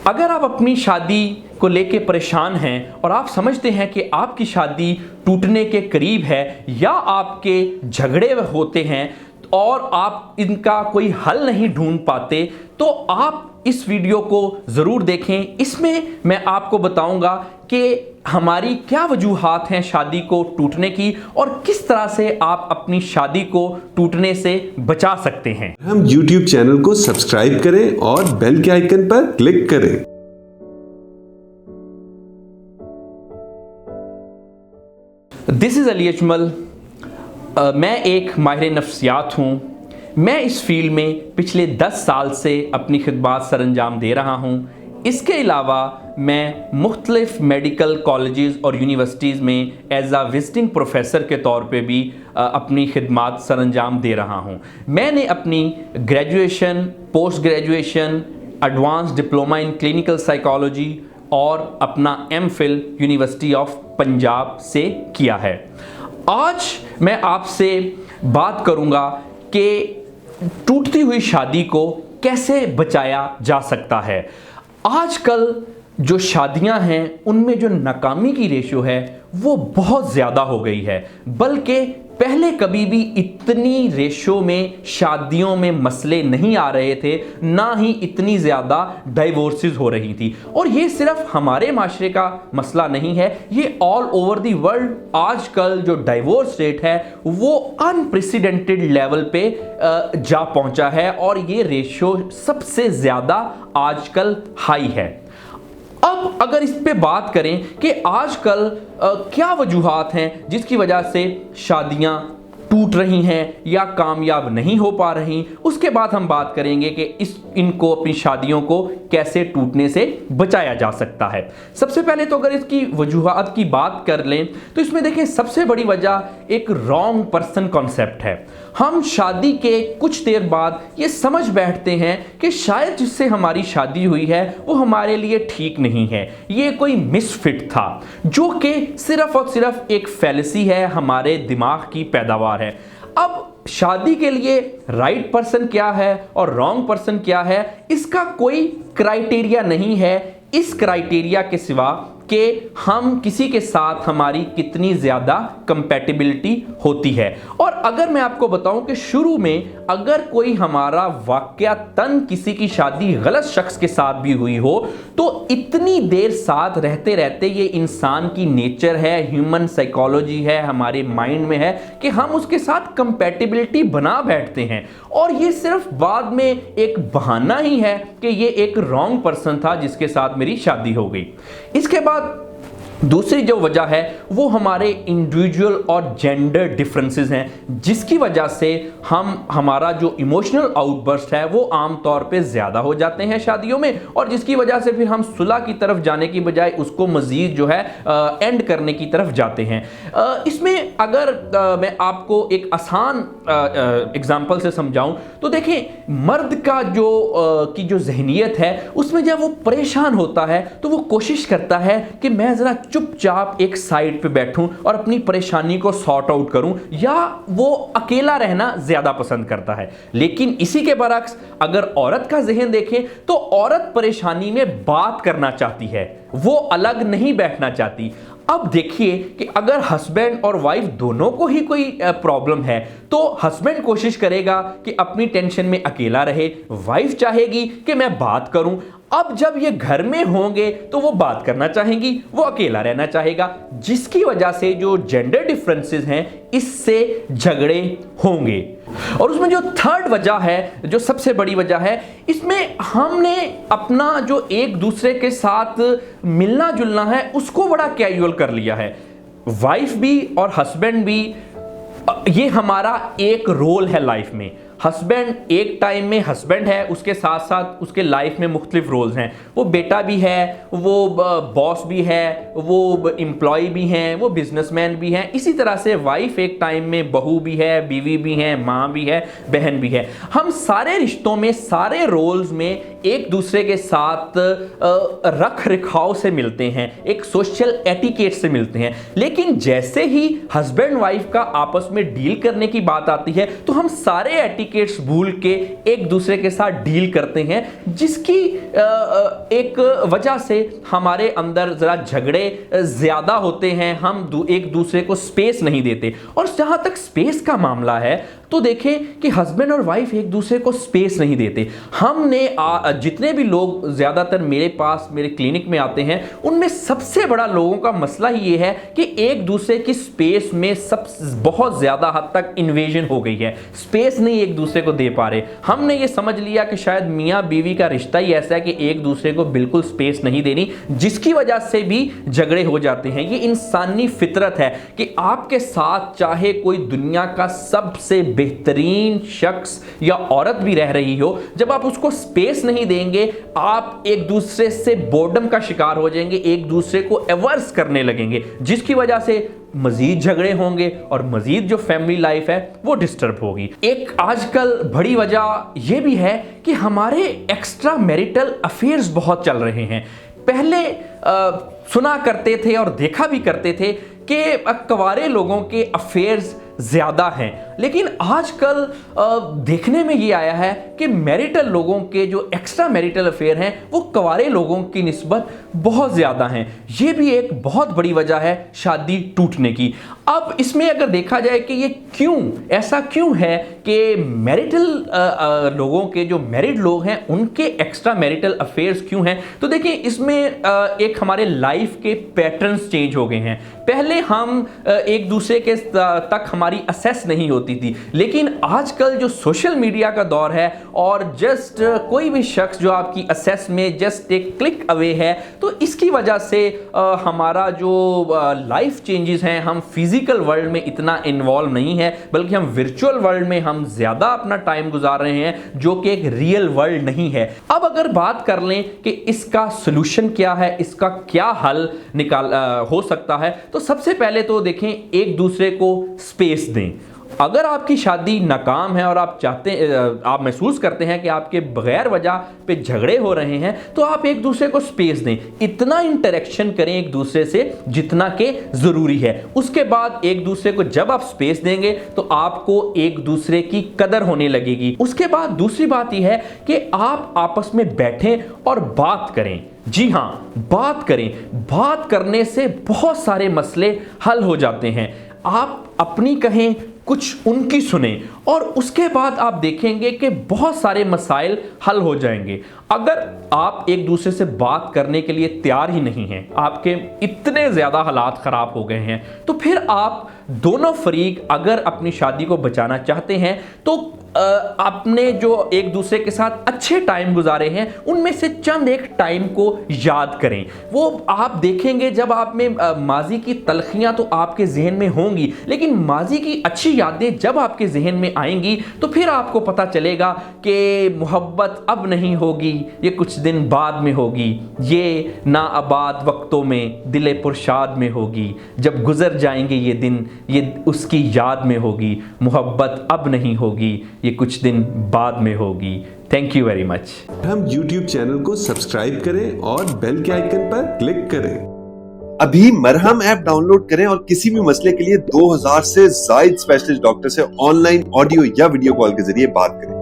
अगर आप अपनी शादी को लेके परेशान हैं और आप समझते हैं कि आपकी शादी टूटने के करीब है या आपके झगड़े होते हैं और आप इनका कोई हल नहीं ढूंढ पाते, तो आप इस वीडियो को ज़रूर देखें। इसमें मैं आपको बताऊंगा कि हमारी क्या वजूहात हैं शादी को टूटने की और किस तरह से आप अपनी शादी को टूटने से बचा सकते हैं। हम YouTube चैनल को सब्सक्राइब करें और बेल के आइकन पर क्लिक करें। This is Ali Ajmal. मैं एक माहिर नफ्सियात हूँ। मैं इस फील्ड में पिछले 10 साल से अपनी खिदमत सरअंजाम दे रहा हूँ। इसके अलावा मैं मुख्तलिफ मेडिकल कॉलेजेस और यूनिवर्सिटीज़ में एज आ विजिटिंग प्रोफेसर के तौर पे भी अपनी खिदमत सरअंजाम दे रहा हूँ। मैंने अपनी graduation, post graduation, advance diploma in clinical psychology और अपना एमफिल यूनिवर्सिटी ऑफ पंजाब से किया है। आज मैं आपसे बात करूंगा कि टूटती हुई शादी को कैसे बचाया जा सकता है। आजकल जो शादियां हैं उनमें जो नाकामी की रेशो है वो बहुत ज़्यादा हो गई है, बल्कि पहले कभी भी इतनी रेशो में शादियों में मसले नहीं आ रहे थे, ना ही इतनी ज़्यादा डाइवोर्सेस हो रही थी। और ये सिर्फ हमारे माशरे का मसला नहीं है, ये ऑल ओवर दी वर्ल्ड आजकल जो डाइवोर्स रेट है वो अनप्रेसिडेंटेड लेवल पे जा पहुंचा है और ये रेशो सबसे ज़्यादा आजकल हाई है। अब अगर इस पे बात करें कि आजकल क्या वजूहात हैं जिसकी वजह से शादियां टूट रही हैं या कामयाब नहीं हो पा रही, उसके बाद हम बात करेंगे कि इनको अपनी शादियों को कैसे टूटने से बचाया जा सकता है। सबसे पहले तो अगर इसकी वजूहात की बात कर लें तो इसमें देखें, सबसे बड़ी वजह एक रॉन्ग पर्सन कॉन्सेप्ट है। हम शादी के कुछ देर बाद ये समझ बैठते हैं कि शायद जिससे हमारी शादी हुई है वो हमारे लिए ठीक नहीं है, ये कोई मिसफिट था, जो कि सिर्फ और सिर्फ एक फैलेसी है, हमारे दिमाग की पैदावार है। अब शादी के लिए राइट पर्सन क्या है और रॉन्ग पर्सन क्या है, इसका कोई क्राइटेरिया नहीं है, इस क्राइटेरिया के सिवा कि हम किसी के साथ हमारी कितनी ज़्यादा कंपैटिबिलिटी होती है। और अगर मैं आपको बताऊं कि शुरू में अगर कोई हमारा वाकयातन किसी की शादी गलत शख्स के साथ भी हुई हो तो इतनी देर साथ रहते रहते ये इंसान की नेचर है, ह्यूमन साइकोलॉजी है, हमारे माइंड में है कि हम उसके साथ कंपैटिबिलिटी बना बैठते हैं। और ये सिर्फ बाद में एक बहाना ही है कि ये एक रॉन्ग पर्सन था जिसके साथ मेरी शादी हो गई। इसके बाद दूसरी जो वजह है वो हमारे इंडिविजुअल और जेंडर डिफरेंसेस हैं, जिसकी वजह से हमारा जो इमोशनल आउटबर्स्ट है वो आमतौर पे ज़्यादा हो जाते हैं शादियों में, और जिसकी वजह से फिर हम सुलह की तरफ जाने की बजाय उसको मज़ीद जो है एंड करने की तरफ जाते हैं। इसमें अगर मैं आपको एक आसान एग्जाम्पल से समझाऊं तो देखें, मर्द का की जो जहनीत है उसमें जब वो परेशान होता है तो वो कोशिश करता है कि मैं ज़रा चुपचाप एक साइड पे बैठूं और अपनी परेशानी को सॉर्ट आउट करूं, या वो अकेला रहना ज्यादा पसंद करता है। लेकिन इसी के बरक्स अगर औरत का जहन देखें तो औरत परेशानी में बात करना चाहती है, वो अलग नहीं बैठना चाहती। अब देखिए कि अगर हस्बैंड और वाइफ दोनों को ही कोई प्रॉब्लम है तो हस्बैंड कोशिश करेगा कि अपनी टेंशन में अकेला रहे, वाइफ चाहेगी कि मैं बात करूं। अब जब ये घर में होंगे तो वो बात करना चाहेंगी, वो अकेला रहना चाहेगा, जिसकी वजह से जो जेंडर डिफरेंसेस हैं इससे झगड़े होंगे। और उसमें जो थर्ड वजह है, जो सबसे बड़ी वजह है, इसमें हमने अपना जो एक दूसरे के साथ मिलना जुलना है उसको बड़ा कैजुअल कर लिया है। वाइफ भी और हस्बैंड भी, ये हमारा एक रोल है लाइफ में। हस्बैंड एक टाइम में हस्बैंड है, उसके साथ साथ उसके लाइफ में मुख्तलिफ रोल्स हैं। वो बेटा भी है, वो बॉस भी है, वो एम्प्लॉय भी हैं, वो बिजनेसमैन भी हैं। इसी तरह से वाइफ एक टाइम में बहू भी है, बीवी भी है, माँ भी है, बहन भी है। हम सारे रिश्तों में, सारे रोल्स में एक दूसरे के साथ रख रखाव से मिलते हैं, एक सोशल एटिकेट से मिलते हैं। लेकिन जैसे ही हस्बैंड वाइफ का आपस में डील करने की बात आती है तो हम सारे एटिकेट्स भूल के एक दूसरे के साथ डील करते हैं, जिसकी एक वजह से हमारे अंदर जरा झगड़े ज्यादा होते हैं, हम एक दूसरे को स्पेस नहीं देते। और जहां तक स्पेस का मामला है तो देखें कि हस्बैंड और वाइफ एक दूसरे को स्पेस नहीं देते। हमने जितने भी लोग ज्यादातर मेरे पास मेरे क्लिनिक में आते हैं, उनमें सबसे बड़ा लोगों का मसला ही ये है कि एक दूसरे की स्पेस में बहुत ज्यादा हद तक इन्वेजन हो गई है, स्पेस नहीं एक दूसरे को दे पा रहे। हमने ये समझ लिया कि शायद मियाँ बीवी का रिश्ता ही ऐसा है कि एक दूसरे को बिल्कुल स्पेस नहीं देनी, जिसकी वजह से भी झगड़े हो जाते हैं। ये इंसानी फितरत है कि आपके साथ चाहे कोई दुनिया का सबसे बेहतरीन शख्स या औरत भी रह रही हो, जब आप उसको स्पेस नहीं देंगे आप एक दूसरे से बोर्डम का शिकार हो जाएंगे, एक दूसरे को एवर्स करने लगेंगे, जिसकी वजह से मजीद झगड़े होंगे और मजीद जो फैमिली लाइफ है वो डिस्टर्ब होगी। एक आजकल बड़ी वजह यह भी है कि हमारे एक्स्ट्रा मैरिटल अफेयर्स बहुत चल रहे हैं। पहले सुना करते थे और देखा भी करते थे कि कवारे लोगों के अफेयर्स ज्यादा हैं, लेकिन आजकल देखने में ये आया है कि मैरिटल लोगों के जो एक्स्ट्रा मैरिटल अफेयर हैं वो कवारे लोगों की निस्बत बहुत ज्यादा हैं। ये भी एक बहुत बड़ी वजह है शादी टूटने की। अब इसमें अगर देखा जाए कि ये ऐसा क्यों है कि मैरिटल लोगों के जो मैरिड लोग हैं उनके एक्स्ट्रा मैरिटल अफेयर्स क्यों हैं, तो देखिए इसमें एक हमारे लाइफ के पैटर्न्स चेंज हो गए हैं। पहले हम एक दूसरे के तक हमारी असेस नहीं होती थी, लेकिन आजकल जो सोशल मीडिया का दौर है और जस्ट कोई भी शख्स जो आपकी असेस में जस्ट एक क्लिक अवे है, तो इसकी वजह से हमारा जो लाइफ चेंजेस हैं, हम फिजिकल वर्ल्ड में इतना इन्वॉल्व नहीं है, बल्कि हम वर्चुअल वर्ल्ड में हम ज्यादा अपना टाइम गुजार रहे हैं, जो कि एक रियल वर्ल्ड नहीं है। अब अगर बात कर लें कि इसका सोल्यूशन क्या है, इसका क्या हल हो सकता है, तो सबसे पहले तो देखें एक दूसरे को स्पेस दें। अगर आपकी शादी नाकाम है और आप महसूस करते हैं कि आपके बगैर वजह पे झगड़े हो रहे हैं, तो आप एक दूसरे को स्पेस दें, इतना इंटरेक्शन करें एक दूसरे से जितना के जरूरी है। उसके बाद एक दूसरे को जब आप स्पेस देंगे तो आपको एक दूसरे की कदर होने लगेगी। उसके बाद दूसरी बात यह है कि आप आपस में बैठें और बात करें। जी हां, बात करें। बात करने से बहुत सारे मसले हल हो जाते हैं। आप अपनी कहें, कुछ उनकी सुने, और उसके बाद आप देखेंगे कि बहुत सारे मसाइल हल हो जाएंगे। अगर आप एक दूसरे से बात करने के लिए तैयार ही नहीं हैं, आपके इतने ज़्यादा हालात ख़राब हो गए हैं, तो फिर आप दोनों फरीक अगर अपनी शादी को बचाना चाहते हैं तो आपने जो एक दूसरे के साथ अच्छे टाइम गुजारे हैं उनमें से चंद एक टाइम को याद करें। वो आप देखेंगे जब आप में माजी की तलखियां तो आपके जहन में होंगी, लेकिन माजी की अच्छी यादें जब आपके जहन में आएंगी तो फिर आपको पता चलेगा कि मोहब्बत अब नहीं होगी, ये कुछ दिन बाद में होगी, ये नाआबाद वक्तों में दिले पुरशाद में होगी, जब गुजर जाएंगे ये दिन ये उसकी याद में होगी, मोहब्बत अब नहीं होगी, ये कुछ दिन बाद में होगी। Thank you very much. हम YouTube चैनल को सब्सक्राइब करें और बेल के आइकन पर क्लिक करें। अभी मरहम ऐप डाउनलोड करें और किसी भी मसले के लिए 2000 से ज्यादा स्पेशलिस्ट डॉक्टर से ऑनलाइन ऑडियो या वीडियो कॉल के जरिए बात करें।